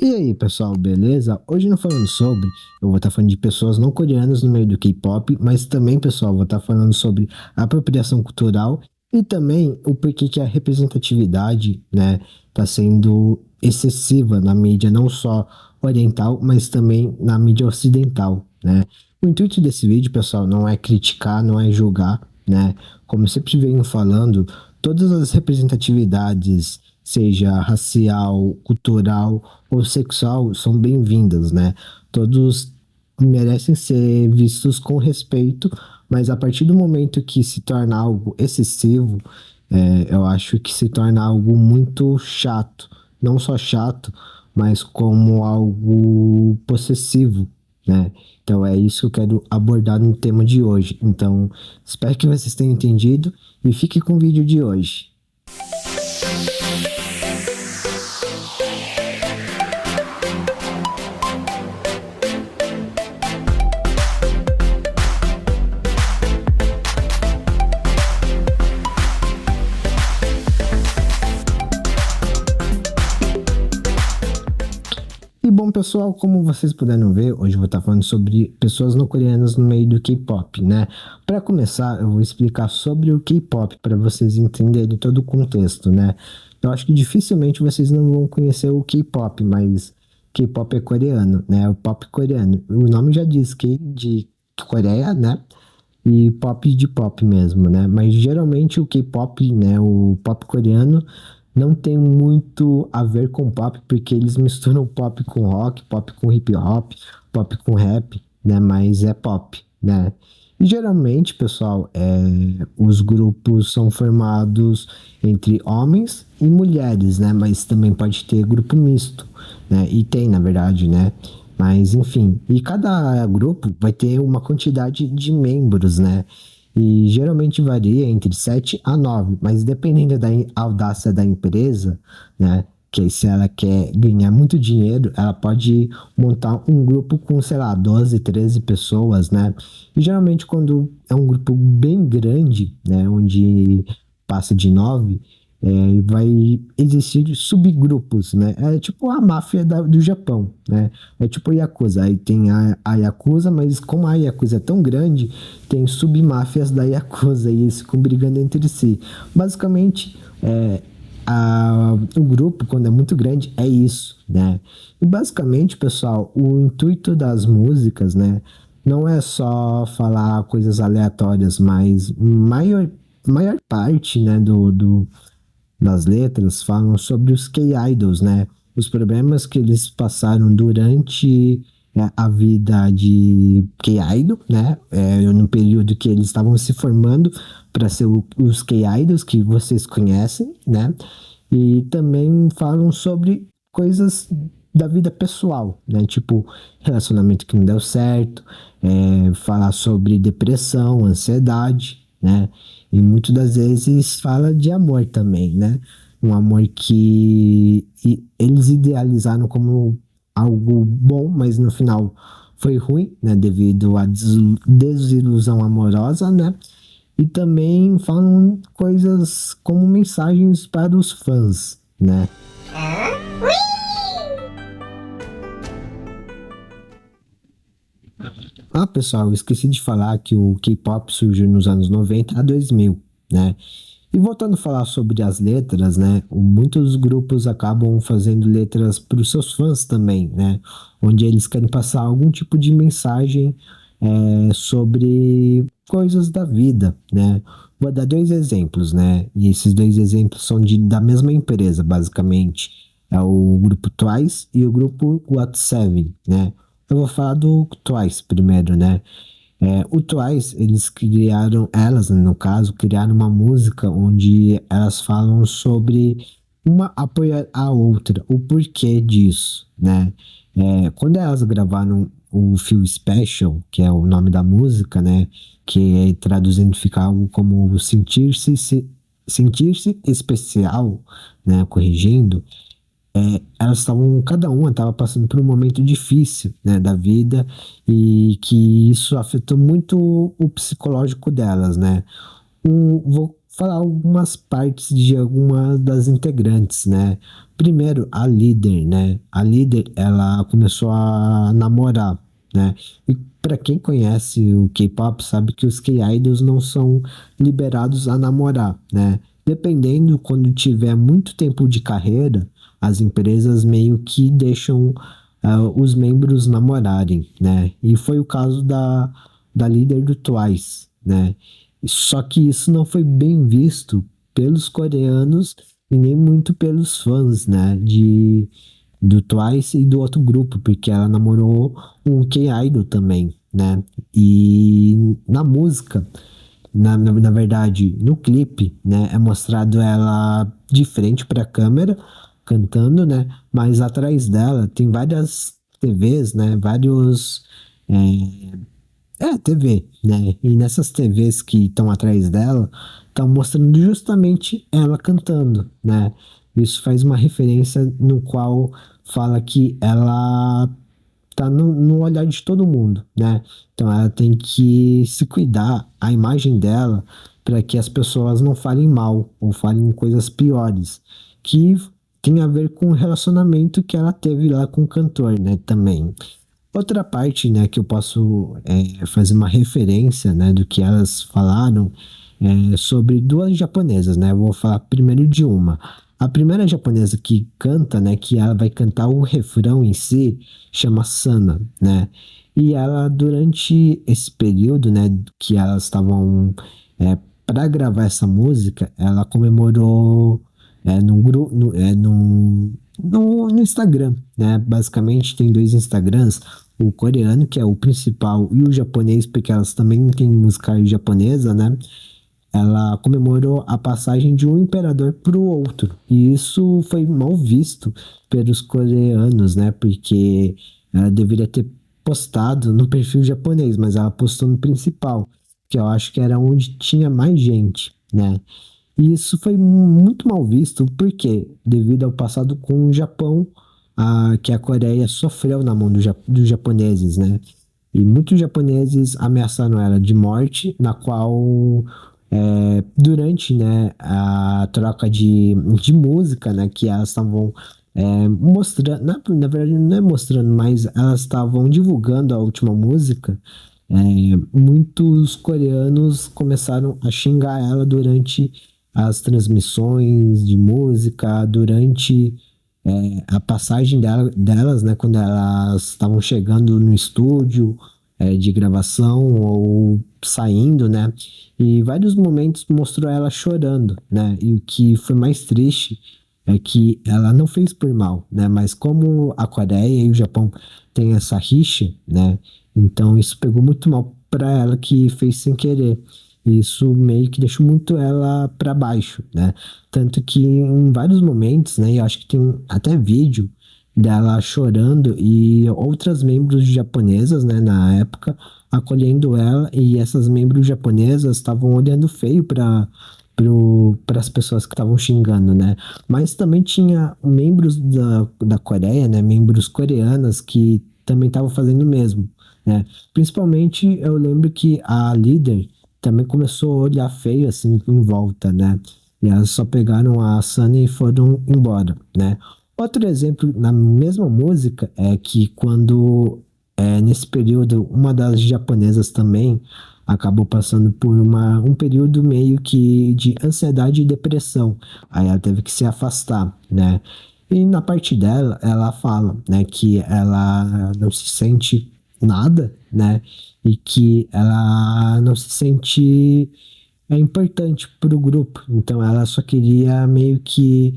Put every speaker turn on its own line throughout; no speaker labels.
E aí, pessoal, beleza? Hoje não falando sobre, eu vou estar falando de pessoas não coreanas no meio do K-pop, mas também, pessoal, vou estar falando sobre apropriação cultural e também o porquê que a representatividade, né, está sendo excessiva na mídia, não só oriental, mas também na mídia ocidental, né? O intuito desse vídeo, pessoal, não é criticar, não é julgar, né? Como eu sempre venho falando, todas as representatividades, seja racial, cultural ou sexual, são bem-vindas, né? Todos merecem ser vistos com respeito, mas a partir do momento que se torna algo excessivo, eu acho que se torna algo muito chato. Não só chato, mas como algo possessivo, né? Então é isso que eu quero abordar no tema de hoje. Então, espero que vocês tenham entendido e fique com o vídeo de hoje. E bom, pessoal, como vocês puderam ver, hoje eu vou estar falando sobre pessoas não coreanas no meio do K-pop, né? Para começar, eu vou explicar sobre o K-pop para vocês entenderem todo o contexto, né? Eu acho que dificilmente vocês não vão conhecer o K-pop, mas K-pop é coreano, né? O pop coreano. O nome já diz K de Coreia, né? E pop de pop mesmo, né? Mas geralmente o K-pop, né, o pop coreano, não tem muito a ver com pop, porque eles misturam pop com rock, pop com hip hop, pop com rap, né? Mas é pop, né? E geralmente, pessoal, os grupos são formados entre homens e mulheres, né? Mas também pode ter grupo misto, né? E tem, na verdade, né? Mas enfim, e cada grupo vai ter uma quantidade de membros, né? E geralmente varia entre 7 a 9, mas dependendo da audácia da empresa, né? Que se ela quer ganhar muito dinheiro, ela pode montar um grupo com, sei lá, 12, 13 pessoas, né? E geralmente quando é um grupo bem grande, né? Onde passa de 9, vai existir subgrupos, né? É tipo a máfia do Japão, né? É tipo a Yakuza. Aí tem a Yakuza, mas como a Yakuza é tão grande, tem submáfias da Yakuza e eles ficam brigando entre si. Basicamente, o grupo, quando é muito grande, é isso, né? E basicamente, pessoal, o intuito das músicas, né? Não é só falar coisas aleatórias, mas maior parte, né, das letras falam sobre os K-Idols, né? Os problemas que eles passaram durante a vida de K-Idol, né? No período que eles estavam se formando para ser os K-Idols que vocês conhecem, né? E também falam sobre coisas da vida pessoal, né? Tipo, relacionamento que não deu certo, falar sobre depressão, ansiedade, né? E muitas das vezes fala de amor também, né? Um amor que eles idealizaram como algo bom, mas no final foi ruim, né? Devido à desilusão amorosa, né? E também falam coisas como mensagens para os fãs, né? Ah, pessoal, eu esqueci de falar que o K-pop surgiu nos anos 90 a 2000, né? E voltando a falar sobre as letras, né? Muitos grupos acabam fazendo letras para os seus fãs também, né? Onde eles querem passar algum tipo de mensagem sobre coisas da vida, né? Vou dar dois exemplos, né? E esses dois exemplos são da mesma empresa, basicamente. É o grupo Twice e o grupo GOT7, né? Eu vou falar do Twice primeiro, né? O Twice, eles criaram, elas, né, no caso, criaram uma música onde elas falam sobre uma apoiar a outra, o porquê disso, né? Quando elas gravaram o Feel Special, que é o nome da música, né? Que traduzindo fica algo como sentir-se especial, né? Corrigindo, elas estavam, cada uma estava passando por um momento difícil, né, da vida e que isso afetou muito o psicológico delas, né? Vou falar algumas partes de algumas das integrantes, né? Primeiro, a líder, né? A líder, ela começou a namorar, né? E para quem conhece o K-pop, sabe que os K-idols não são liberados a namorar, né? Dependendo, quando tiver muito tempo de carreira, as empresas meio que deixam os membros namorarem, né? E foi o caso da líder do Twice, né? Só que isso não foi bem visto pelos coreanos e nem muito pelos fãs, né? Do Twice e do outro grupo, porque ela namorou um K-idol também, né? E na música, na verdade, no clipe, né, é mostrado ela de frente para a câmera, cantando, né? Mas atrás dela tem várias TVs, né? Vários. TV, né? E nessas TVs que estão atrás dela, estão mostrando justamente ela cantando, né? Isso faz uma referência no qual fala que ela tá no olhar de todo mundo, né? Então ela tem que se cuidar, a imagem dela, para que as pessoas não falem mal ou falem coisas piores, que tem a ver com o relacionamento que ela teve lá com o cantor, né? Também. Outra parte, né, que eu posso fazer uma referência, né, do que elas falaram sobre duas japonesas, né? Eu vou falar primeiro de uma. A primeira japonesa que canta, né, que ela vai cantar o refrão em si, chama Sana, né? E ela, durante esse período, né, que elas estavam para gravar essa música, ela comemorou num, gru- no, num, no Instagram, né? Basicamente tem dois Instagrams, o coreano, que é o principal, e o japonês, porque elas também têm música japonesa, né? Ela comemorou a passagem de um imperador para o outro. E isso foi mal visto pelos coreanos, né? Porque ela deveria ter postado no perfil japonês, mas ela postou no principal, que eu acho que era onde tinha mais gente, né? E isso foi muito mal visto, porque devido ao passado com o Japão, que a Coreia sofreu na mão dos japoneses, né? E muitos japoneses ameaçaram ela de morte, na qual, durante, né, a troca de música, né, que elas estavam mostrando, na verdade não é mostrando, mas elas estavam divulgando a última música, muitos coreanos começaram a xingar ela durante as transmissões de música, durante a passagem delas, né, quando elas estavam chegando no estúdio de gravação ou saindo, né, e vários momentos mostrou ela chorando, né, e o que foi mais triste é que ela não fez por mal, né, mas como a Coreia e o Japão têm essa rixa, né, então isso pegou muito mal para ela que fez sem querer. Isso meio que deixou muito ela para baixo, né? Tanto que em vários momentos, né, eu acho que tem até vídeo dela chorando e outras membros japonesas, né, na época, acolhendo ela, e essas membros japonesas estavam olhando feio para as pessoas que estavam xingando, né? Mas também tinha membros da Coreia, né, membros coreanas que também estavam fazendo o mesmo, né? Principalmente eu lembro que a líder também começou a olhar feio assim em volta, né? E elas só pegaram a Sunny e foram embora, né? Outro exemplo na mesma música é que quando nesse período uma das japonesas também acabou passando por um período meio que de ansiedade e depressão. Aí ela teve que se afastar, né? E na parte dela, ela fala, né, que ela não se sente nada, né? E que ela não se sente importante para o grupo. Então ela só queria meio que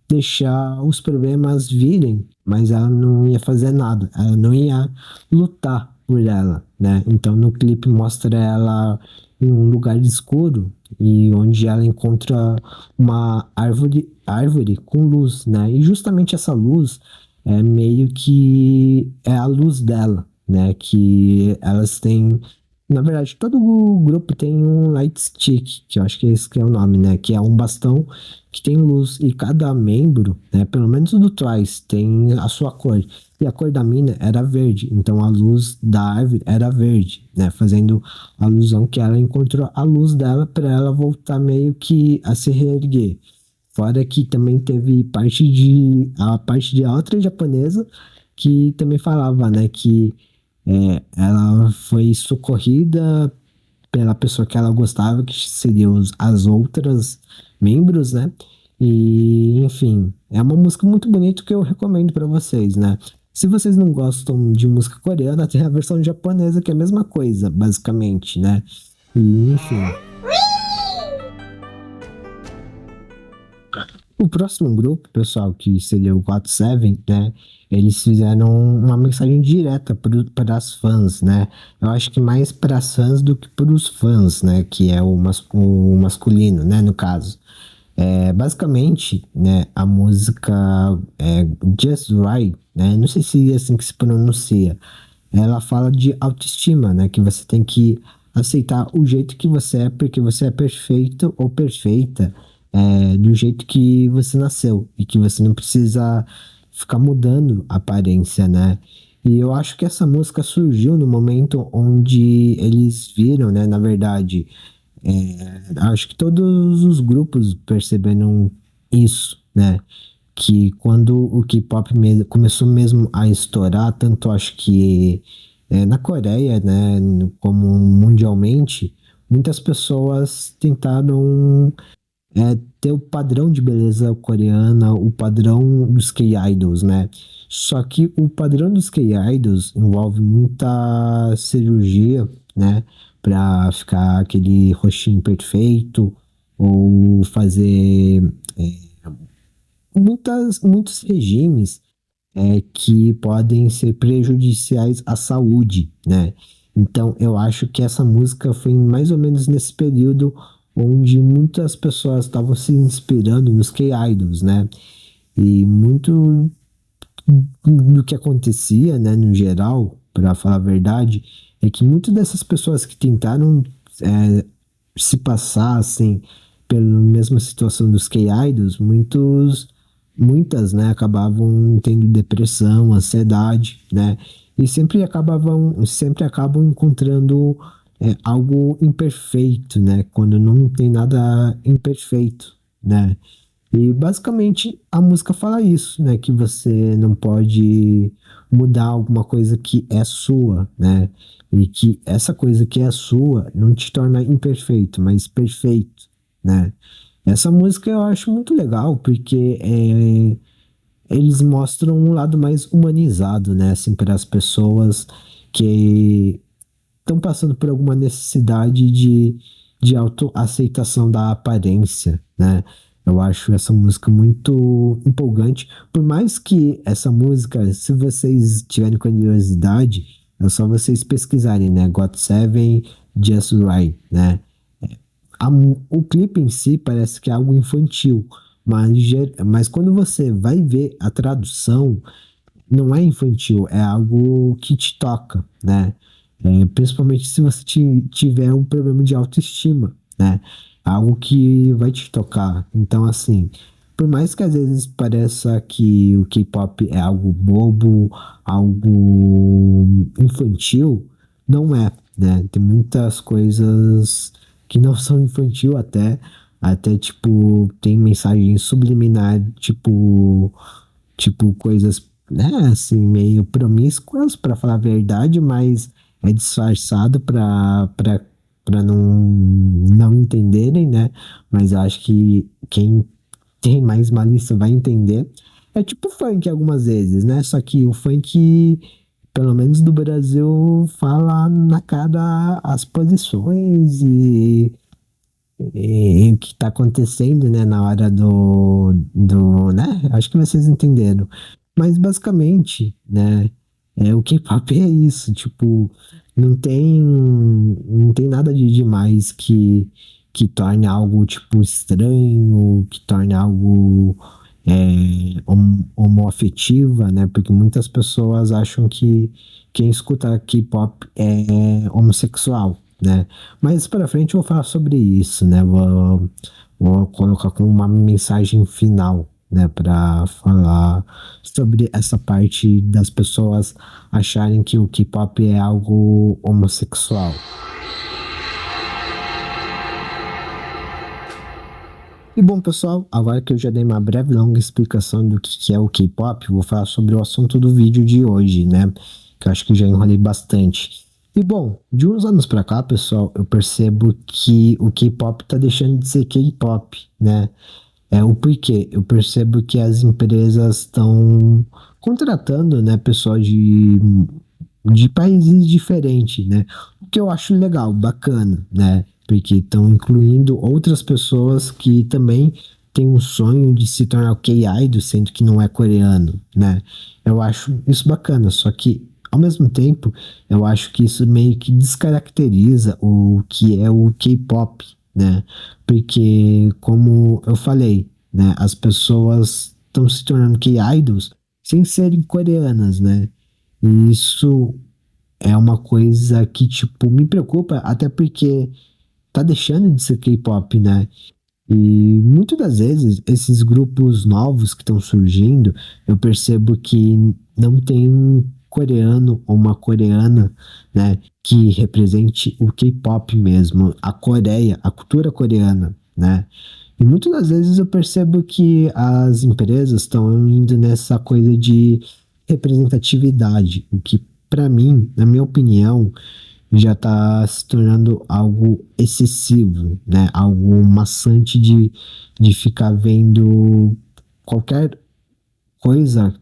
deixar os problemas virem, mas ela não ia fazer nada, ela não ia lutar por ela, né? Então no clipe mostra ela em um lugar escuro e onde ela encontra uma árvore com luz, né? E justamente essa luz é meio que é a luz dela, né? Que elas têm Na verdade, todo o grupo tem um light stick, que eu acho que esse que é o nome, né? Que é um bastão que tem luz. E cada membro, né? Pelo menos o do Twice, tem a sua cor. E a cor da mina era verde. Então a luz da árvore era verde, né? Fazendo alusão que ela encontrou a luz dela para ela voltar meio que a se reerguer. Fora que também teve a parte de outra japonesa que também falava, né? Que ela foi socorrida pela pessoa que ela gostava, que seriam as outras membros, né? E, enfim, é uma música muito bonita que eu recomendo para vocês, né? Se vocês não gostam de música coreana, tem a versão japonesa, que é a mesma coisa, basicamente, né? E, enfim. O próximo grupo, pessoal, que seria o GOT7, né? Eles fizeram uma mensagem direta para as fãs, né? Eu acho que mais para as fãs do que para os fãs, né? Que é o masculino, né? No caso. Basicamente, né? A música Just Right, né? Não sei se é assim que se pronuncia. Ela fala de autoestima, né? Que você tem que aceitar o jeito que você é, porque você é perfeito ou perfeita do jeito que você nasceu e que você não precisa ficar mudando a aparência, né? E eu acho que essa música surgiu no momento onde eles viram, né? Na verdade, acho que todos os grupos perceberam isso, né? Que quando o K-pop começou mesmo a estourar, tanto acho que na Coreia, né, como mundialmente, muitas pessoas tentaram ter o padrão de beleza coreana, o padrão dos K-idols, né? Só que o padrão dos K-idols envolve muita cirurgia, né? Pra ficar aquele rostinho perfeito, ou fazer muitos regimes que podem ser prejudiciais à saúde, né? Então, eu acho que essa música foi mais ou menos nesse período onde muitas pessoas estavam se inspirando nos K-idols, né? E muito do que acontecia, né, no geral, para falar a verdade, é que muitas dessas pessoas que tentaram é, se passassem pela mesma situação dos K-Idols, muitas, né, acabavam tendo depressão, ansiedade, né, e sempre acabam encontrando algo imperfeito, né, quando não tem nada imperfeito, né. E basicamente a música fala isso, né, que você não pode mudar alguma coisa que é sua, né, e que essa coisa que é sua não te torna imperfeito, mas perfeito, né? Essa música eu acho muito legal porque eles mostram um lado mais humanizado, né? Assim, para as pessoas que estão passando por alguma necessidade de autoaceitação da aparência, né? Eu acho essa música muito empolgante. Por mais que essa música, se vocês tiverem curiosidade, é só vocês pesquisarem, né? Got Seven, Just Right, né? O clipe em si parece que é algo infantil, mas quando você vai ver a tradução, não é infantil, é algo que te toca, né? Principalmente se você tiver um problema de autoestima, né? Algo que vai te tocar. Então, assim, por mais que às vezes pareça que o K-pop é algo bobo, algo infantil, não é, né? Tem muitas coisas que não são infantil até tipo, tem mensagem subliminar, tipo coisas, né, assim, meio promíscuas, para falar a verdade, mas é disfarçado para não entenderem, né? Mas eu acho que quem tem mais malícia vai entender. É tipo funk algumas vezes, né? Só que o funk, pelo menos do Brasil, fala na cara as posições e o que está acontecendo, né, na hora né? Acho que vocês entenderam. Mas basicamente, né, o K-pop é isso, tipo, não tem nada de demais que torne algo, tipo, estranho, que torne algo afetiva, né? Porque muitas pessoas acham que quem escuta K-pop é homossexual, né? Mas para frente eu vou falar sobre isso, né? Vou colocar como uma mensagem final, né? Para falar sobre essa parte das pessoas acharem que o K-pop é algo homossexual. E bom, pessoal, agora que eu já dei uma breve longa explicação do que é o K-pop, vou falar sobre o assunto do vídeo de hoje, né? Que eu acho que já enrolei bastante. E bom, de uns anos pra cá, pessoal, eu percebo que o K-pop tá deixando de ser K-pop, né? O porquê? Eu percebo que as empresas estão contratando, né, pessoal de países diferentes, né? O que eu acho legal, bacana, né? Porque estão incluindo outras pessoas que também têm um sonho de se tornar o K-idol, sendo que não é coreano, né? Eu acho isso bacana, só que ao mesmo tempo eu acho que isso meio que descaracteriza o que é o K-pop, né? Porque como eu falei, né, as pessoas estão se tornando K-idols sem serem coreanas, né? E isso é uma coisa que, tipo, me preocupa, até porque tá deixando de ser K-pop, né? E muitas das vezes, esses grupos novos que estão surgindo, eu percebo que não tem um coreano ou uma coreana, né, que represente o K-pop mesmo, a Coreia, a cultura coreana, né? E muitas das vezes eu percebo que as empresas estão indo nessa coisa de representatividade, o que, para mim, na minha opinião, já está se tornando algo excessivo, né? Algo maçante de ficar vendo qualquer coisa,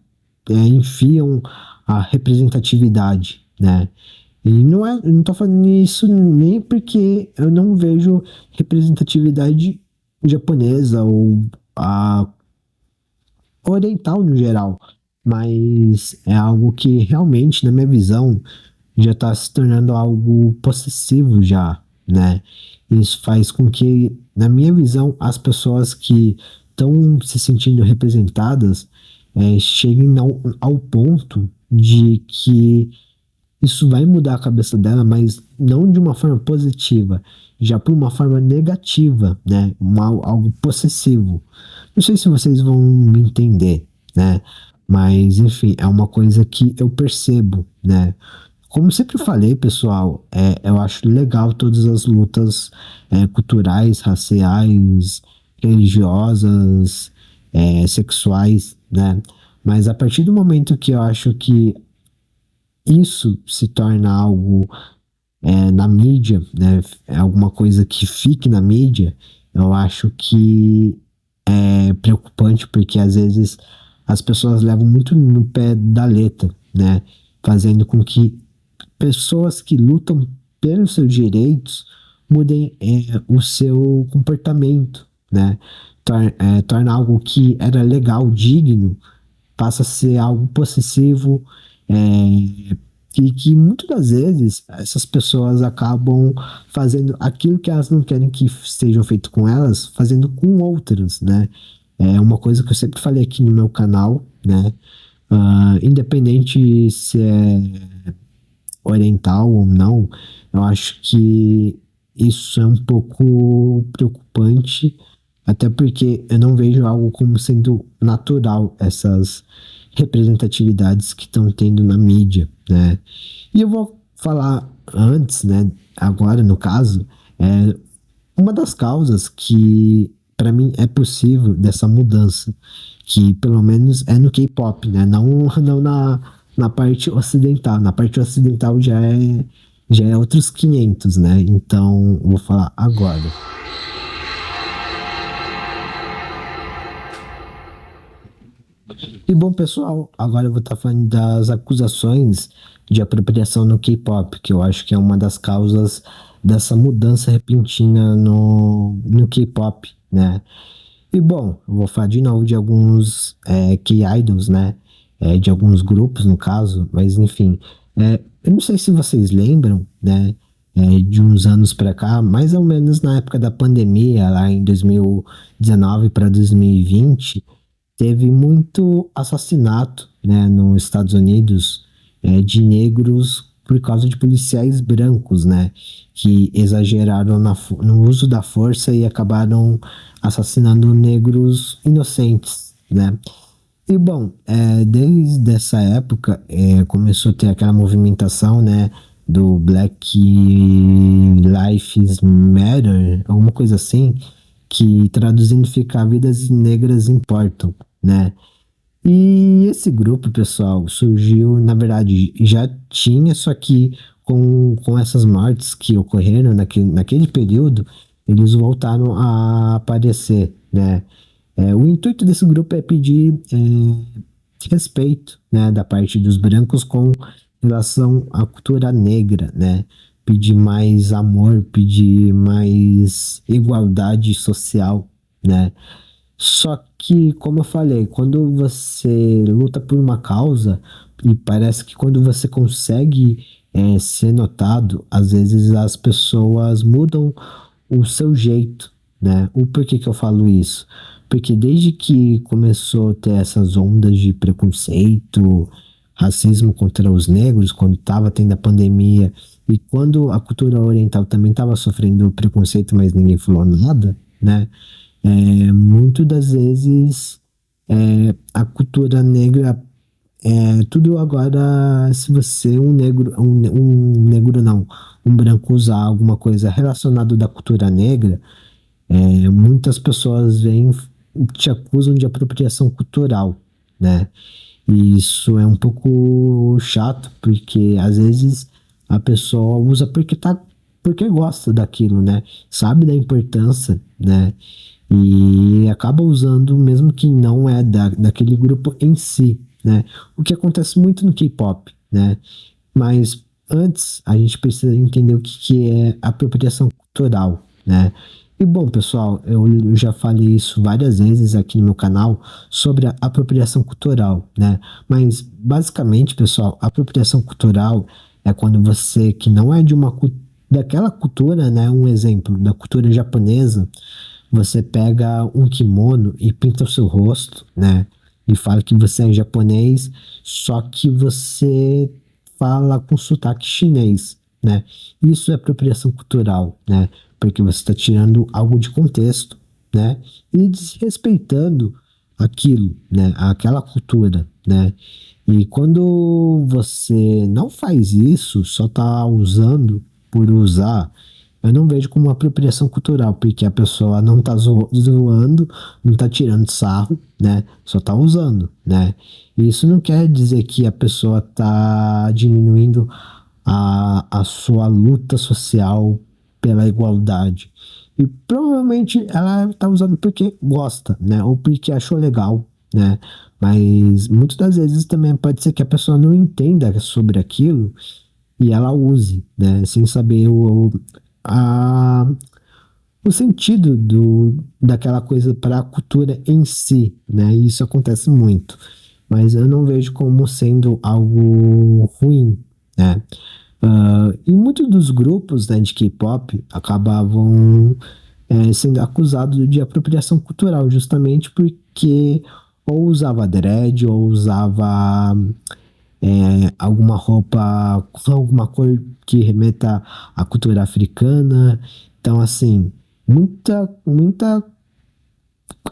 enfiam a representatividade, né? E eu não tô falando isso nem porque eu não vejo representatividade japonesa ou a oriental no geral, mas é algo que realmente, na minha visão, já está se tornando algo possessivo já, né? Isso faz com que, na minha visão, as pessoas que estão se sentindo representadas cheguem ao ponto de que isso vai mudar a cabeça dela, mas não de uma forma positiva, já por uma forma negativa, né? Algo possessivo. Não sei se vocês vão me entender, né? Mas, enfim, é uma coisa que eu percebo, né? Como sempre falei, pessoal, eu acho legal todas as lutas culturais, raciais, religiosas, sexuais, né? Mas a partir do momento que eu acho que isso se torna algo na mídia, né? É alguma coisa que fique na mídia, eu acho que é preocupante, porque às vezes as pessoas levam muito no pé da letra, né? Fazendo com que pessoas que lutam pelos seus direitos mudem o seu comportamento, né? Torna algo que era legal, digno, passa a ser algo possessivo, e que muitas das vezes essas pessoas acabam fazendo aquilo que elas não querem que estejam feito com elas, fazendo com outras, né? É uma coisa que eu sempre falei aqui no meu canal, né? Independente se é oriental ou não, eu acho que isso é um pouco preocupante, até porque eu não vejo algo como sendo natural essas representatividades que estão tendo na mídia, né? E eu vou falar antes, né? Agora, no caso, uma das causas que para mim é possível dessa mudança, que pelo menos é no K-pop, né? Não na parte ocidental. Na parte ocidental já é outros 500, né? Então, vou falar agora. E bom, pessoal, agora eu vou estar falando das acusações de apropriação no K-pop, que eu acho que é uma das causas dessa mudança repentina no K-pop, né? E bom, eu vou falar de novo de alguns K-idols, né? De alguns grupos, no caso, mas enfim. Eu não sei se vocês lembram, né? De uns anos para cá, mais ou menos na época da pandemia, lá em 2019 para 2020, teve muito assassinato, né, nos Estados Unidos, de negros por causa de policiais brancos, né, que exageraram no uso da força e acabaram assassinando negros inocentes, né. E bom, desde essa época começou a ter aquela movimentação, né, do Black Lives Matter, alguma coisa assim, que traduzindo fica Vidas Negras Importam, né? E esse grupo, pessoal, surgiu, na verdade, já tinha, só que com essas mortes que ocorreram naquele período, eles voltaram a aparecer, né? O intuito desse grupo é pedir respeito, né, da parte dos brancos com relação à cultura negra, né? Pedir mais amor, pedir mais igualdade social, né? Só que, como eu falei, quando você luta por uma causa e parece que quando você consegue ser notado, às vezes as pessoas mudam o seu jeito, né? O porquê que eu falo isso? Porque desde que começou a ter essas ondas de preconceito, racismo contra os negros, quando estava tendo a pandemia e quando a cultura oriental também estava sofrendo preconceito, mas ninguém falou nada, né? Muito das vezes a cultura negra tudo agora, se você um negro não, um branco usar alguma coisa relacionada da cultura negra, muitas pessoas vêm te acusam de apropriação cultural, né? E isso é um pouco chato, porque às vezes a pessoa usa porque gosta daquilo, né? Sabe da importância, né? E acaba usando mesmo que não é daquele grupo em si, né? O que acontece muito no K-pop, né? Mas antes a gente precisa entender o que é apropriação cultural, né? E bom, pessoal, eu já falei isso várias vezes aqui no meu canal sobre a apropriação cultural, né? Mas basicamente, pessoal, apropriação cultural é quando você que não é de daquela cultura, né? Um exemplo da cultura japonesa, você pega um kimono e pinta o seu rosto, né? E fala que você é japonês, só que você fala com sotaque chinês, né? Isso é apropriação cultural, né? Porque você está tirando algo de contexto, né? E desrespeitando aquilo, né? Aquela cultura, né? E quando você não faz isso, só está usando por usar, eu não vejo como uma apropriação cultural, porque a pessoa não tá zoando, não tá tirando sarro, né? Só tá usando, né? E isso não quer dizer que a pessoa tá diminuindo a sua luta social pela igualdade. E provavelmente ela tá usando porque gosta, né? Ou porque achou legal, né? Mas muitas das vezes também pode ser que a pessoa não entenda sobre aquilo e ela use, né? Sem saber a, o sentido daquela coisa para a cultura em si, né? E isso acontece muito. Mas eu não vejo como sendo algo ruim, né? E muitos dos grupos, né, de K-pop acabavam sendo acusados de apropriação cultural, justamente porque ou usava dread, ou usava alguma roupa com alguma cor que remeta à cultura africana. Então, assim, muita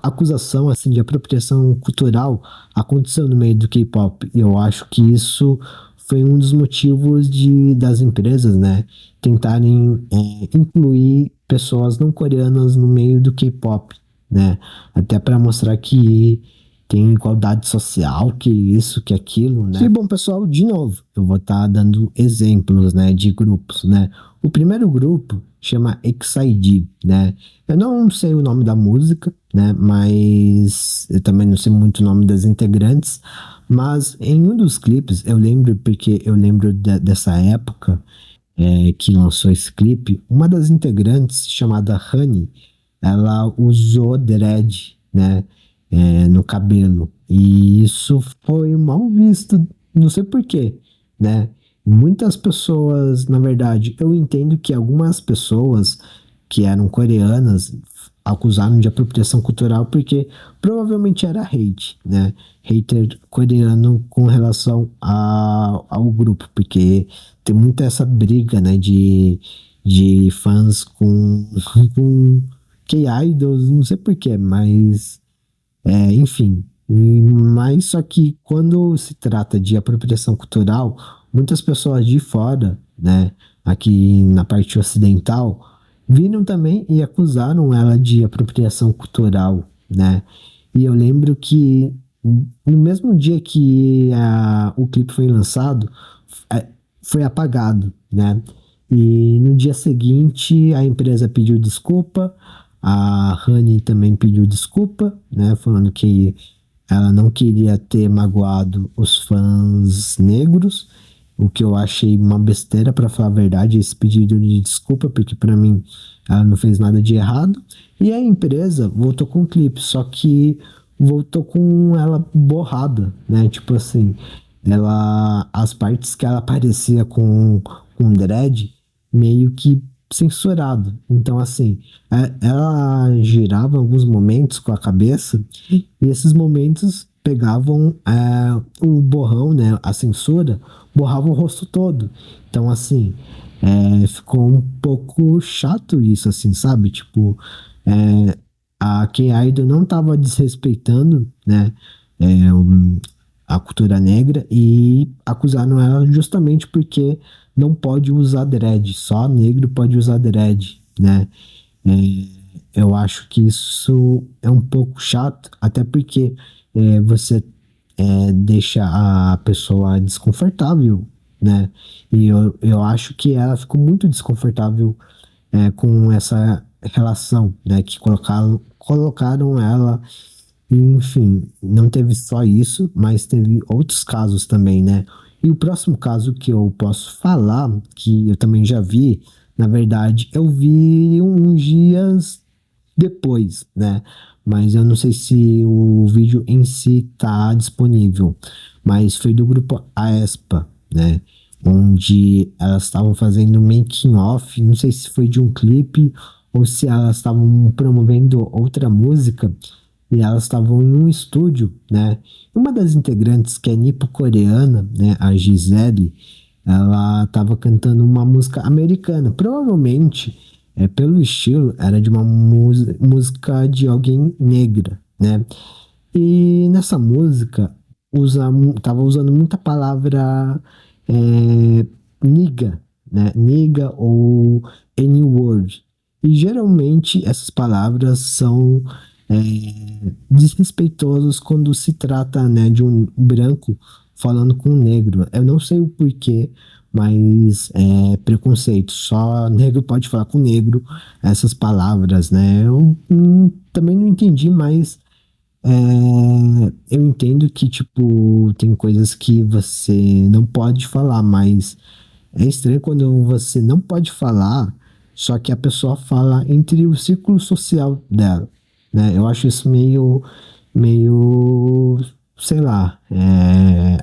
acusação assim de apropriação cultural aconteceu no meio do K-pop. E eu acho que isso foi um dos motivos das empresas, né, tentarem incluir pessoas não coreanas no meio do K-pop, né, até para mostrar que tem igualdade social, que isso, que aquilo, né? E bom, pessoal, de novo, eu vou estar dando exemplos, né, de grupos, né? O primeiro grupo chama XID, né? Eu não sei o nome da música, né? Mas eu também não sei muito o nome das integrantes. Mas em um dos clipes, eu lembro, porque eu lembro dessa época que lançou esse clipe, uma das integrantes, chamada Honey, ela usou dread, né? No cabelo. E isso foi mal visto, não sei por quê, né? Muitas pessoas, na verdade, eu entendo que algumas pessoas que eram coreanas acusaram de apropriação cultural porque provavelmente era hate, né? Hater coreano com relação ao grupo, porque tem muita essa briga, né, de fãs com K-idols, não sei porquê, mas enfim. Mas só que quando se trata de apropriação cultural, muitas pessoas de fora, né, aqui na parte ocidental, viram também e acusaram ela de apropriação cultural, né? E eu lembro que no mesmo dia que o clipe foi lançado, é, foi apagado, né? E no dia seguinte a empresa pediu desculpa, a Honey também pediu desculpa, né? Falando que ela não queria ter magoado os fãs negros, o que eu achei uma besteira, para falar a verdade, esse pedido de desculpa, porque para mim ela não fez nada de errado. E a empresa voltou com o clipe, só que voltou com ela borrada, né? Tipo assim, as partes que ela aparecia com dread, meio que censurado. Então, assim, ela girava alguns momentos com a cabeça e esses momentos pegavam o borrão, né, a censura, borrava o rosto todo. Então, assim, ficou um pouco chato isso, assim, sabe? Tipo, a K-Idol não estava desrespeitando, né, a cultura negra e acusaram ela justamente porque não pode usar dread, só negro pode usar dread, né? Eu acho que isso é um pouco chato, até porque você deixa a pessoa desconfortável, né? E eu acho que ela ficou muito desconfortável com essa relação, né? Que colocaram ela, enfim, não teve só isso, mas teve outros casos também, né? E o próximo caso que eu posso falar, que eu também já vi, na verdade, eu vi uns dias depois, né? Mas eu não sei se o vídeo em si tá disponível. Mas foi do grupo aespa, né? Onde elas estavam fazendo um making off, não sei se foi de um clipe ou se elas estavam promovendo outra música e elas estavam em um estúdio, né? Uma das integrantes, que é nipo-coreana, né, a Gisele, ela estava cantando uma música americana. Provavelmente, pelo estilo, era de uma música de alguém negra, né? E nessa música, tava usando muita palavra niga, né? Niga ou N-word. E geralmente essas palavras são desrespeitosas quando se trata, né, de um branco falando com um negro. Eu não sei o porquê, mas é preconceito. Só negro pode falar com negro essas palavras, né? Eu também não entendi, mas eu entendo que, tipo, tem coisas que você não pode falar, mas é estranho quando você não pode falar, só que a pessoa fala entre o círculo social dela, né? Eu acho isso meio, sei lá,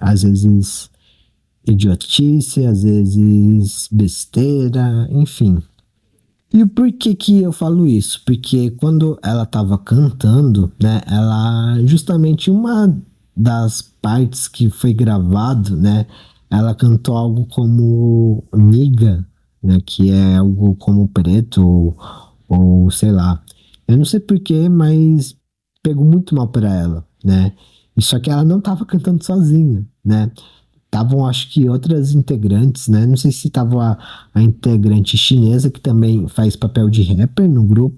às vezes idiotice, às vezes besteira, enfim. E por que que eu falo isso? Porque quando ela estava cantando, né, ela justamente uma das partes que foi gravado, né, ela cantou algo como niga, né, que é algo como preto ou sei lá. Eu não sei porquê, mas pegou muito mal para ela, né? E só que ela não estava cantando sozinha, né? Estavam, acho que, outras integrantes, né? Não sei se tava a integrante chinesa, que também faz papel de rapper no grupo,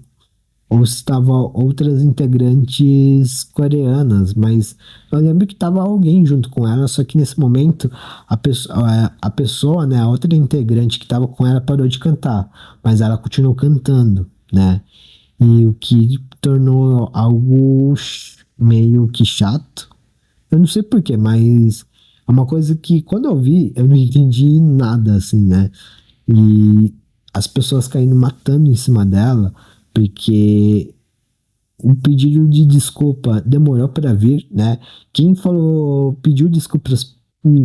ou se tava outras integrantes coreanas, mas eu lembro que tava alguém junto com ela, só que nesse momento a pessoa, né, a outra integrante que tava com ela parou de cantar, mas ela continuou cantando, né? E o que tornou algo meio que chato. Eu não sei por quê, mas é uma coisa que quando eu vi, eu não entendi nada, assim, né? E as pessoas caindo matando em cima dela, porque o pedido de desculpa demorou para vir, né? Quem falou, pediu desculpas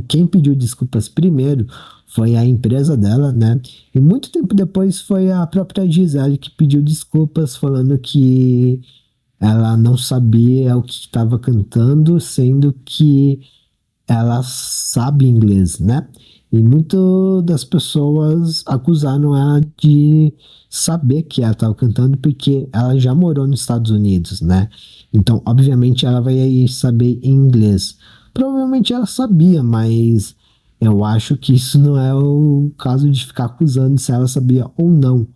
quem pediu desculpas primeiro foi a empresa dela, né? E muito tempo depois foi a própria Gisele que pediu desculpas, falando que ela não sabia o que estava cantando, sendo que ela sabe inglês, né? E muitas das pessoas acusaram ela de saber que ela estava cantando porque ela já morou nos Estados Unidos, né? Então, obviamente, ela vai saber inglês. Provavelmente ela sabia, mas eu acho que isso não é o caso de ficar acusando se ela sabia ou não,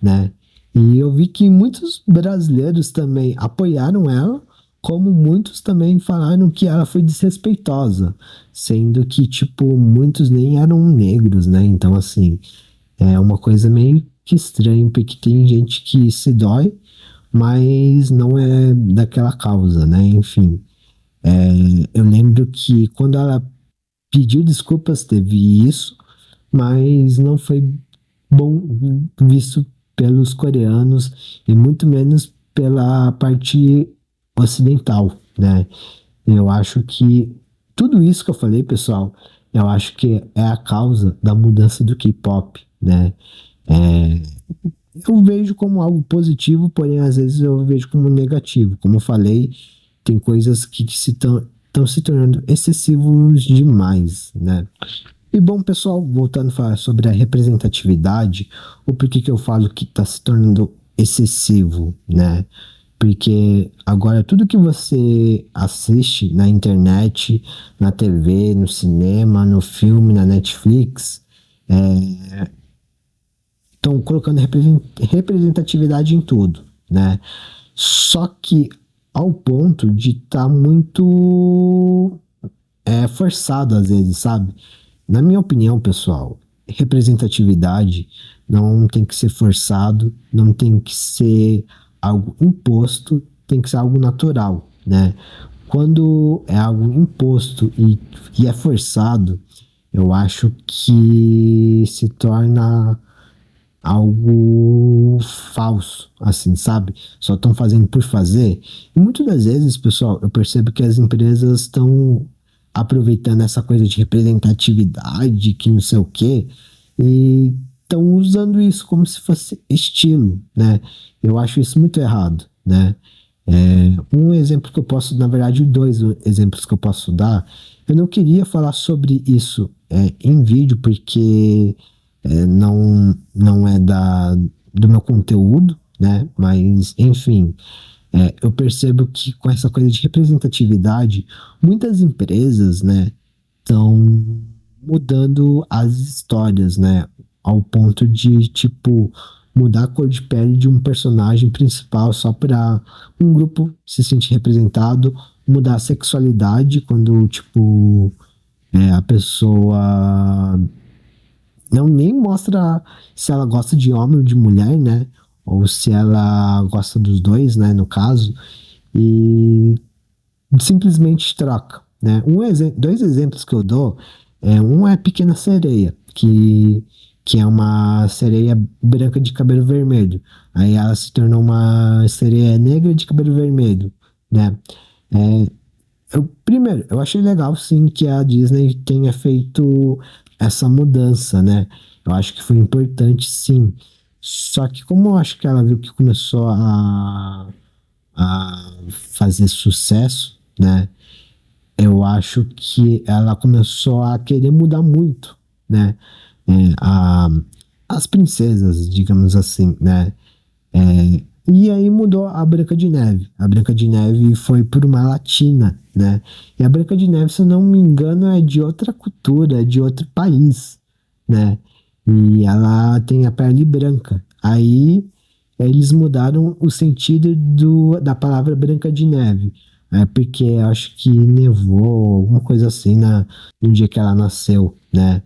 né? E eu vi que muitos brasileiros também apoiaram ela, como muitos também falaram que ela foi desrespeitosa, sendo que, tipo, muitos nem eram negros, né? Então, assim, é uma coisa meio que estranha, porque tem gente que se dói, mas não é daquela causa, né? Enfim, eu lembro que quando ela pediu desculpas, teve isso, mas não foi bom visto pelos coreanos e muito menos pela parte ocidental, né? Eu acho que tudo isso que eu falei, pessoal, eu acho que é a causa da mudança do K-pop, né? É, eu vejo como algo positivo, porém às vezes eu vejo como negativo. Como eu falei, tem coisas que estão se tornando excessivos demais, né? E bom, pessoal, voltando a falar sobre a representatividade, o porquê que eu falo que está se tornando excessivo, né? Porque agora tudo que você assiste na internet, na TV, no cinema, no filme, na Netflix, estão colocando representatividade em tudo, né? Só que ao ponto de estar muito forçado às vezes, sabe? Na minha opinião, pessoal, representatividade não tem que ser forçado, não tem que ser algo imposto, tem que ser algo natural, né? Quando é algo imposto e é forçado, eu acho que se torna algo falso, assim, sabe? Só estão fazendo por fazer. E muitas das vezes, pessoal, eu percebo que as empresas estão aproveitando essa coisa de representatividade, que não sei o quê, e estão usando isso como se fosse estilo, né? Eu acho isso muito errado, né? Um exemplo que eu posso, na verdade, dois exemplos que eu posso dar. Eu não queria falar sobre isso em vídeo, porque não é do meu conteúdo, né? Mas, enfim, eu percebo que com essa coisa de representatividade, muitas empresas, né, estão mudando as histórias, né? Ao ponto de, tipo, mudar a cor de pele de um personagem principal só para um grupo se sentir representado, mudar a sexualidade quando, tipo, a pessoa não nem mostra se ela gosta de homem ou de mulher, né? Ou se ela gosta dos dois, né? No caso. E simplesmente troca, né? Dois exemplos que eu dou, um é Pequena Sereia, que é uma sereia branca de cabelo vermelho. Aí ela se tornou uma sereia negra de cabelo vermelho, né? É, primeiro, eu achei legal sim que a Disney tenha feito essa mudança, né? Eu acho que foi importante sim. Só que como eu acho que ela viu que começou a fazer sucesso, né? Eu acho que ela começou a querer mudar muito, né? É, a, as princesas, digamos assim, né? E aí mudou a Branca de Neve. A Branca de Neve foi por uma latina, né? E a Branca de Neve, se eu não me engano, é de outra cultura, é de outro país, né? E ela tem a pele branca. Aí eles mudaram o sentido da palavra Branca de Neve. Porque eu acho que nevou, alguma coisa assim, no dia que ela nasceu, né?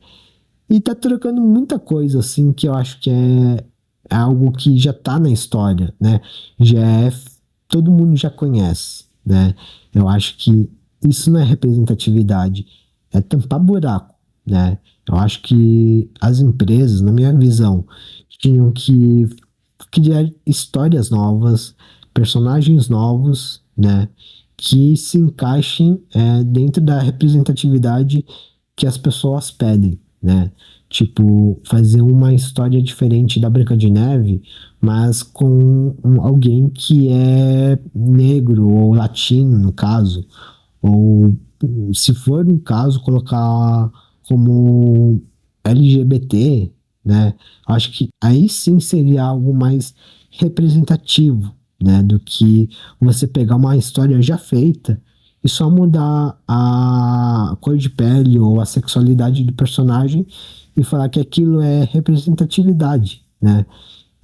E tá trocando muita coisa, assim, que eu acho que é algo que já tá na história, né? Já é, todo mundo já conhece, né? Eu acho que isso não é representatividade, é tampar buraco, né? Eu acho que as empresas, na minha visão, tinham que criar histórias novas, personagens novos, né? Que se encaixem dentro da representatividade que as pessoas pedem, né? Tipo, fazer uma história diferente da Branca de Neve, mas com alguém que é negro ou latino, no caso, ou se for no caso, colocar como LGBT, né? Acho que aí sim seria algo mais representativo, né? Do que você pegar uma história já feita e só mudar a cor de pele ou a sexualidade do personagem e falar que aquilo é representatividade, né?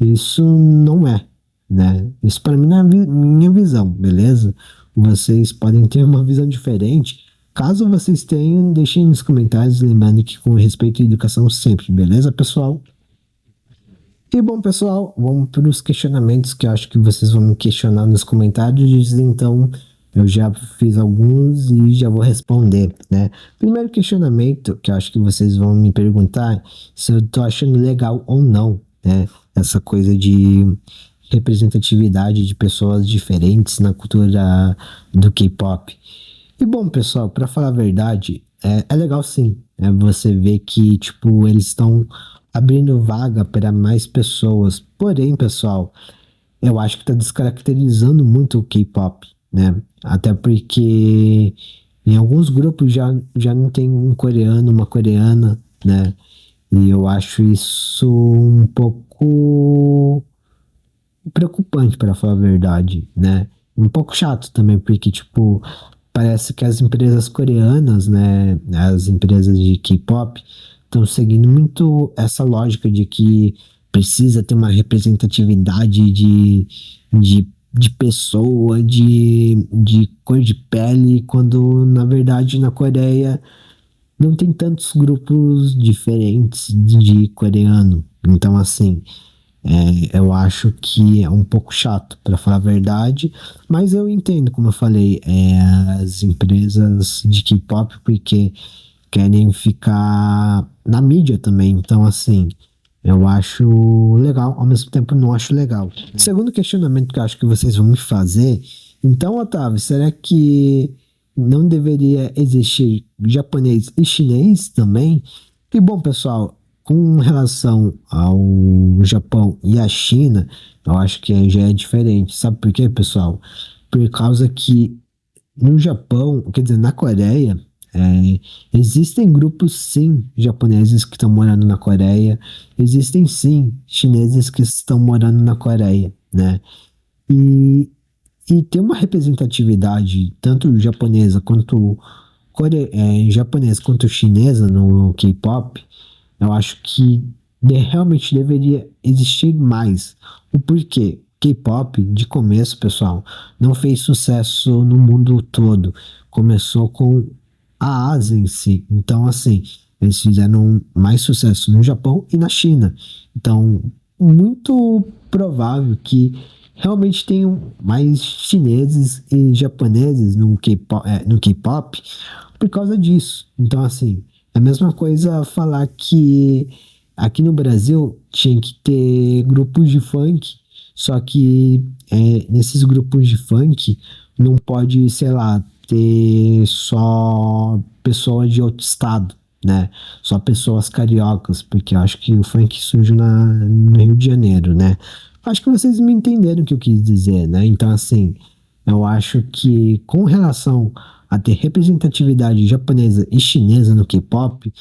Isso não é, né? Isso para mim não é minha visão, beleza? Vocês podem ter uma visão diferente. Caso vocês tenham, deixem nos comentários, lembrando que com respeito à educação sempre, beleza, pessoal? E bom, pessoal, vamos para os questionamentos que eu acho que vocês vão me questionar nos comentários, então eu já fiz alguns e já vou responder, né? Primeiro questionamento que eu acho que vocês vão me perguntar se eu tô achando legal ou não, né? Essa coisa de representatividade de pessoas diferentes na cultura do K-pop. E bom, pessoal, para falar a verdade, é legal sim. Você vê que, tipo, eles estão abrindo vaga para mais pessoas. Porém, pessoal, eu acho que está descaracterizando muito o K-pop, né? Até porque em alguns grupos já não tem um coreano, uma coreana, né? E eu acho isso um pouco preocupante, para falar a verdade, né? Um pouco chato também, porque, tipo, parece que as empresas coreanas, né, as empresas de K-pop, estão seguindo muito essa lógica de que precisa ter uma representatividade de pessoa, de cor de pele, quando, na verdade, na Coreia não tem tantos grupos diferentes de coreano. Então, assim, eu acho que é um pouco chato, para falar a verdade, mas eu entendo, como eu falei, as empresas de K-pop, porque querem ficar na mídia também. Então, assim, eu acho legal, ao mesmo tempo não acho legal. Segundo questionamento que eu acho que vocês vão me fazer, então, Otávio, será que não deveria existir japonês e chinês também? E bom, pessoal, com relação ao Japão e a China, eu acho que aí já é diferente. Sabe por quê, pessoal? Por causa que no Japão, quer dizer, na Coreia, existem grupos sim japoneses que estão morando na Coreia, existem sim chineses que estão morando na Coreia, né? E, e tem uma representatividade tanto japonesa quanto japonesa quanto chinesa no K-pop. Eu acho que realmente deveria existir mais. O porquê? K-pop, de começo, pessoal, não fez sucesso no mundo todo. Começou com a Ásia em si. Então, assim, eles fizeram mais sucesso no Japão e na China. Então, muito provável que realmente tenham mais chineses e japoneses no K-pop por causa disso. Então, assim, é a mesma coisa falar que aqui no Brasil tinha que ter grupos de funk, só que nesses grupos de funk não pode, sei lá, ter só pessoas de outro estado, né? Só pessoas cariocas, porque eu acho que o funk surge no Rio de Janeiro, né? Acho que vocês me entenderam o que eu quis dizer, né? Então, assim, eu acho que com relação a ter representatividade japonesa e chinesa no K-pop,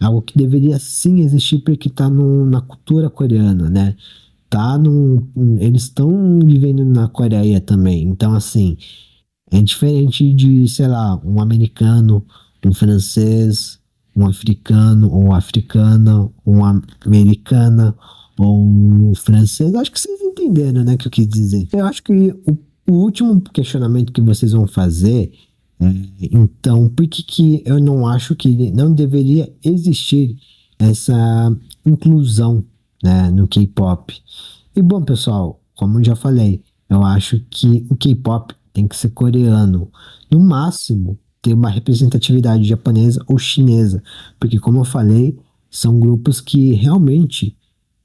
é algo que deveria sim existir porque está na cultura coreana, né? Eles estão vivendo na Coreia também. Então, assim, é diferente de, sei lá, um americano, um francês, um africano, ou africana, uma americana, ou um francês. Acho que vocês entenderam, né, o que eu quis dizer. Eu acho que o último questionamento que vocês vão fazer é, então, por que que eu não acho que não deveria existir essa inclusão, né, no K-pop? E bom, pessoal, como eu já falei, eu acho que o K-pop tem que ser coreano. No máximo, ter uma representatividade japonesa ou chinesa. Porque, como eu falei, são grupos que realmente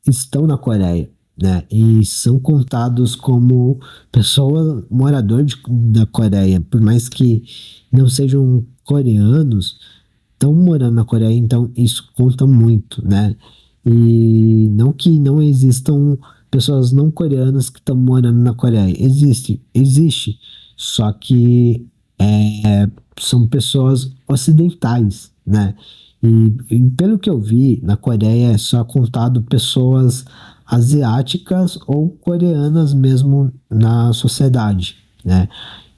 estão na Coreia, né? E são contados como pessoa morador da Coreia. Por mais que não sejam coreanos, estão morando na Coreia, então isso conta muito, né? E não que não existam pessoas não coreanas que estão morando na Coreia. Existe. Só que são pessoas ocidentais, né? E pelo que eu vi, na Coreia é só contado pessoas asiáticas ou coreanas mesmo na sociedade, né?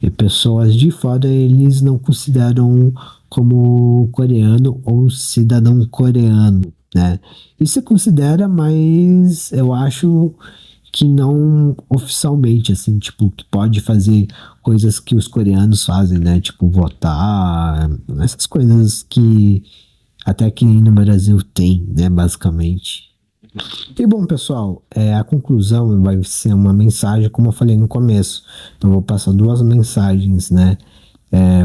E pessoas de fora eles não consideram como coreano ou cidadão coreano, né? E se considera, mas eu acho que não oficialmente, assim, tipo, que pode fazer coisas que os coreanos fazem, né? Tipo, votar, essas coisas que até que no Brasil tem, né? Basicamente. E bom, pessoal, a conclusão vai ser uma mensagem, como eu falei no começo. Então, eu vou passar duas mensagens, né?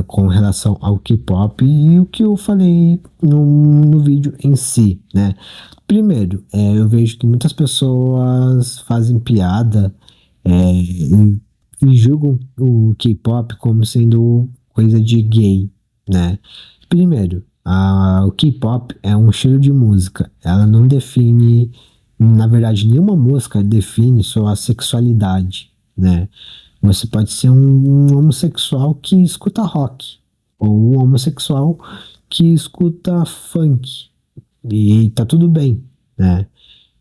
Com relação ao K-pop e o que eu falei no vídeo em si, né? Primeiro, eu vejo que muitas pessoas fazem piada e julgam o K-pop como sendo coisa de gay, né? Primeiro, o K-pop é um estilo de música. Ela não define, na verdade, nenhuma música define sua sexualidade, né? Você pode ser um homossexual que escuta rock, ou um homossexual que escuta funk, e tá tudo bem, né?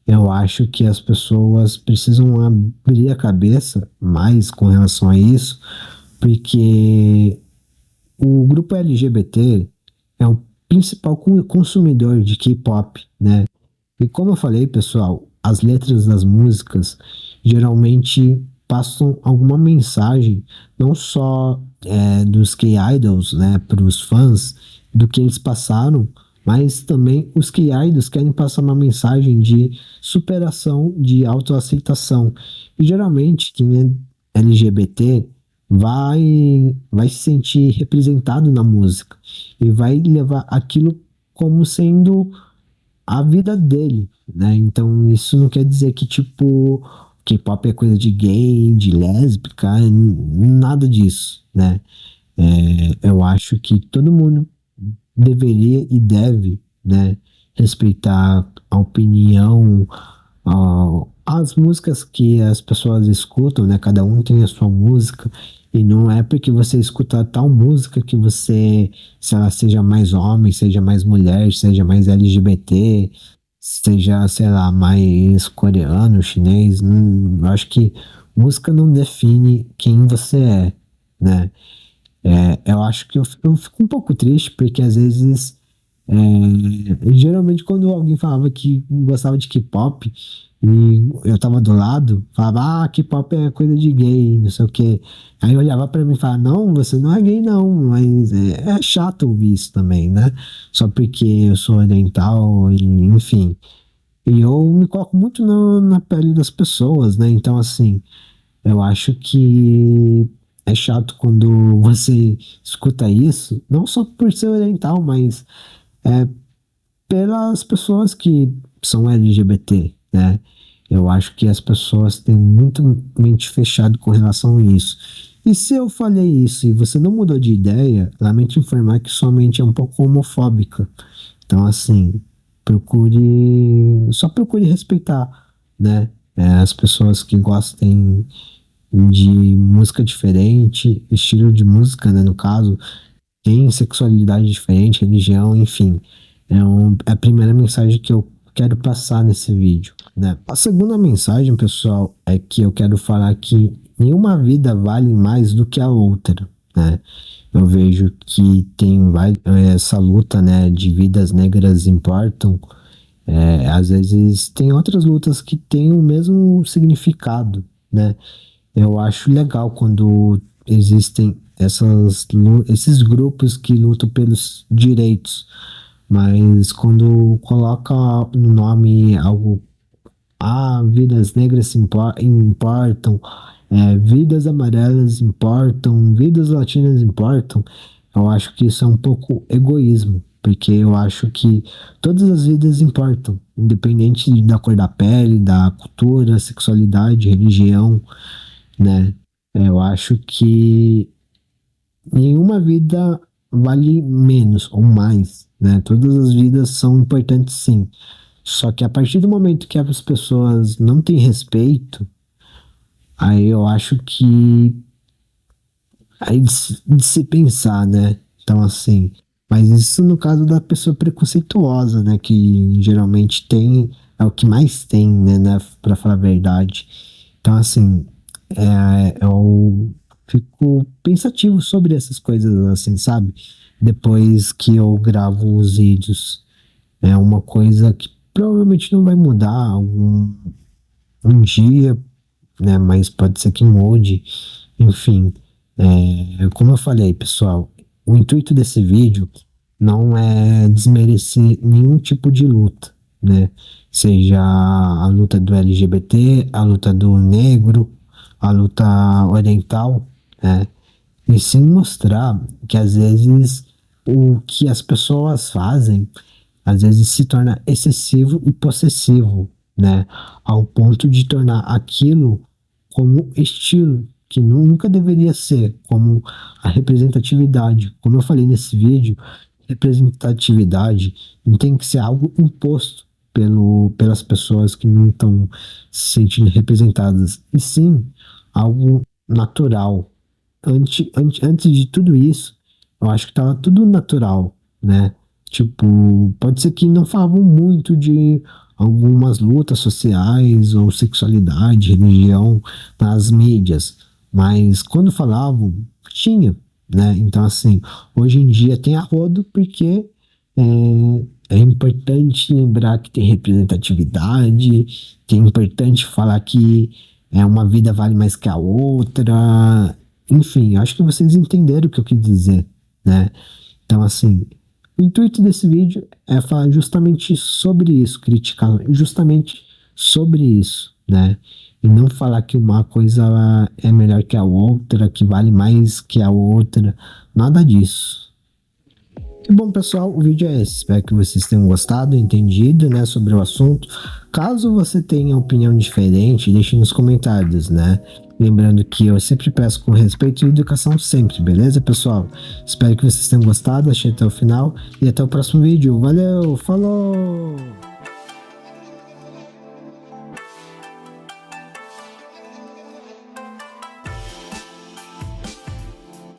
Eu acho que as pessoas precisam abrir a cabeça mais com relação a isso, porque o grupo LGBT é o principal consumidor de K-pop, né? E como eu falei, pessoal, as letras das músicas geralmente passam alguma mensagem, não só dos K-idols, né, para os fãs, do que eles passaram, mas também os K-idols querem passar uma mensagem de superação, de autoaceitação. E geralmente quem é LGBT vai se sentir representado na música e vai levar aquilo como sendo a vida dele, né? Então isso não quer dizer que, tipo, K-pop é coisa de gay, de lésbica, nada disso, né? Eu acho que todo mundo deveria e deve, né, respeitar a opinião, as músicas que as pessoas escutam, né? Cada um tem a sua música. E não é porque você escuta tal música que você, se ela seja mais homem, seja mais mulher, seja mais LGBT, seja, sei lá, mais coreano, chinês. Eu acho que música não define quem você é, né? Eu acho que eu fico um pouco triste porque às vezes geralmente quando alguém falava que gostava de K-pop e eu tava do lado, falava, K-pop é coisa de gay, não sei o quê. Aí eu olhava pra mim e falava, não, você não é gay não, mas é chato ouvir isso também, né? Só porque eu sou oriental, e, enfim. E eu me coloco muito na pele das pessoas, né? Então, assim, eu acho que é chato quando você escuta isso, não só por ser oriental, mas pelas pessoas que são LGBT, né? Eu acho que as pessoas têm muito mente fechada com relação a isso. E se eu falei isso e você não mudou de ideia, lamento informar que sua mente é um pouco homofóbica. Então, assim, só procure respeitar, né? As pessoas que gostem de música diferente, estilo de música, né? No caso, tem sexualidade diferente, religião, enfim. É a primeira mensagem que eu quero passar nesse vídeo, né? A segunda mensagem, pessoal, é que eu quero falar que nenhuma vida vale mais do que a outra, né? Eu vejo que tem essa luta, né, de vidas negras importam. Às vezes tem outras lutas que têm o mesmo significado, né? Eu acho legal quando existem esses grupos que lutam pelos direitos, mas quando coloca no nome algo, vidas negras importam, vidas amarelas importam, vidas latinas importam, eu acho que isso é um pouco egoísmo, porque eu acho que todas as vidas importam, independente da cor da pele, da cultura, sexualidade, religião, né? Eu acho que nenhuma vida vale menos ou mais, né? Todas as vidas são importantes, sim. Só que a partir do momento que as pessoas não têm respeito, aí eu acho que aí de se pensar, né? Então, assim, mas isso no caso da pessoa preconceituosa, né? Que geralmente tem, é o que mais tem, né? Pra falar a verdade. Então, assim, eu fico pensativo sobre essas coisas, assim, sabe? Depois que eu gravo os vídeos. É uma coisa que provavelmente não vai mudar um dia, né? Mas pode ser que mude. Enfim, como eu falei, pessoal, o intuito desse vídeo não é desmerecer nenhum tipo de luta, né? Seja a luta do LGBT, a luta do negro, a luta oriental, né? E sim mostrar que às vezes o que as pessoas fazem às vezes se torna excessivo e possessivo, né? Ao ponto de tornar aquilo como estilo, que nunca deveria ser, como a representatividade. Como eu falei nesse vídeo, representatividade não tem que ser algo imposto pelas pessoas que não estão se sentindo representadas, e sim algo natural. Antes de tudo isso, eu acho que estava tudo natural, né? Tipo, pode ser que não falavam muito de algumas lutas sociais ou sexualidade, religião nas mídias, mas quando falavam, tinha, né? Então, assim, hoje em dia tem a rodo porque é importante lembrar que tem representatividade, é importante falar que uma vida vale mais que a outra, enfim, acho que vocês entenderam o que eu quis dizer, né? Então, assim, o intuito desse vídeo é falar justamente sobre isso, criticar justamente sobre isso, né? E não falar que uma coisa é melhor que a outra, que vale mais que a outra, nada disso. E bom, pessoal, o vídeo é esse. Espero que vocês tenham gostado, entendido, né, sobre o assunto. Caso você tenha opinião diferente, deixe nos comentários, né? Lembrando que eu sempre peço com respeito e educação sempre, beleza, pessoal? Espero que vocês tenham gostado, achei até o final e até o próximo vídeo. Valeu, falou!